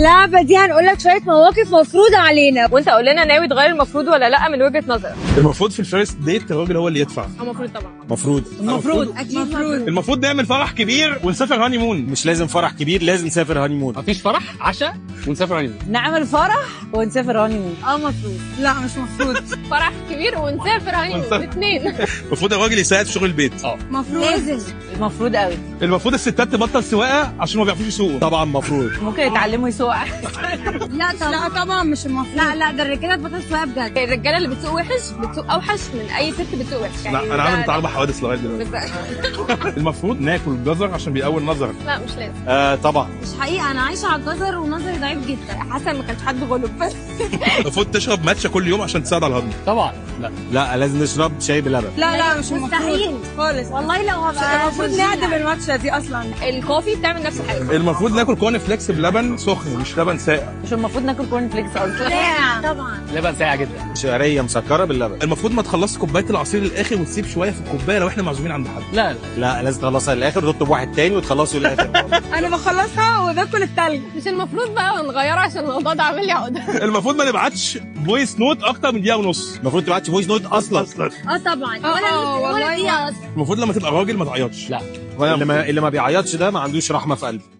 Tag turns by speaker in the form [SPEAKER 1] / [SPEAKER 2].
[SPEAKER 1] اللعبه دي هنقول لك شويه مواقف مفروضه علينا،
[SPEAKER 2] وانت قول لنا ناوي تغير المفروض ولا لا من وجهه نظرك.
[SPEAKER 3] المفروض في الفيرست ديت الراجل هو اللي يدفع.
[SPEAKER 2] المفروض طبعا.
[SPEAKER 3] المفروض
[SPEAKER 1] اكيد المفروض.
[SPEAKER 3] المفروض نعمل فرح كبير ونسافر هاني مون.
[SPEAKER 4] مش لازم فرح كبير، لازم نسافر هاني مون.
[SPEAKER 5] مفيش فرح، عشاء ونسافر هاني مون.
[SPEAKER 1] نعمل فرح ونسافر هاني مون.
[SPEAKER 2] المفروض.
[SPEAKER 1] لا مش مفروض.
[SPEAKER 2] فرح كبير ونسافر هاني مون الاثنين.
[SPEAKER 3] المفروض الراجل يساعد في شغل البيت.
[SPEAKER 1] مفروض لازم.
[SPEAKER 6] المفروض قوي.
[SPEAKER 3] المفروض الستات تبطل سواقه عشان ما بيعرفوش يسوقوا.
[SPEAKER 4] طبعا مفروض.
[SPEAKER 6] ممكن يتعلموا يسوقوا.
[SPEAKER 1] لا طبعا مش المفروض. لا ده الرجاله تبطل سواقه بجد.
[SPEAKER 2] الرجاله اللي بتسوق وحش بتسوق اوحش من اي ست بتسوق وحش يعني.
[SPEAKER 3] لا انا عامل بتاع 4 حوادث لغايه دلوقتي. المفروض ناكل جزر عشان بيقوي النظر.
[SPEAKER 2] لا مش لازم.
[SPEAKER 4] طبعا.
[SPEAKER 1] مش حقيقه، انا عايشه على الجزر ونظري ضعيف جدا.
[SPEAKER 2] حسن ما كانش حد غلب بس.
[SPEAKER 3] المفروض تشرب ماتشا كل يوم عشان تساعد على الهضم.
[SPEAKER 5] طبعا لا.
[SPEAKER 4] لازم نشرب شاي بلبن.
[SPEAKER 1] لا مش
[SPEAKER 6] مستحيل
[SPEAKER 1] خالص. والله لو هبقى المفروض نعدم الماتشة دي اصلا.
[SPEAKER 2] الكوفي بتعمل نفس الحاجه.
[SPEAKER 3] المفروض ناكل كورن فليكس بلبن سخن مش لبن ساقع.
[SPEAKER 6] مش المفروض ناكل كورن فليكس اصلا.
[SPEAKER 1] طبعا.
[SPEAKER 5] لبن ساقع جدا.
[SPEAKER 4] شعريه مسكره باللبن.
[SPEAKER 3] المفروض ما تخلصش كوبايه العصير للاخر وتسيب شويه في الكوبايه لو احنا معزومين عند حد.
[SPEAKER 5] لا
[SPEAKER 4] لازم تخلصها للاخر وتطلب واحد تاني وتخلصه للاخر.
[SPEAKER 1] انا بخلصها وباكل التلج.
[SPEAKER 2] مش المفروض بقى نغيره عشان الموضوع ده عامل لي عقده.
[SPEAKER 3] المفروض ما نبعتش فويس نوت اكتر من دقيقه ونص.
[SPEAKER 4] المفروض تبعتش فويس نوت اصلا.
[SPEAKER 1] طبعا.
[SPEAKER 2] والله
[SPEAKER 1] دقيقه اصلا.
[SPEAKER 3] المفروض لما تبقى راجل ما تعيطش.
[SPEAKER 5] لا.
[SPEAKER 4] اللي ما بيعيطش ده ما عندوش رحمه في قلبه.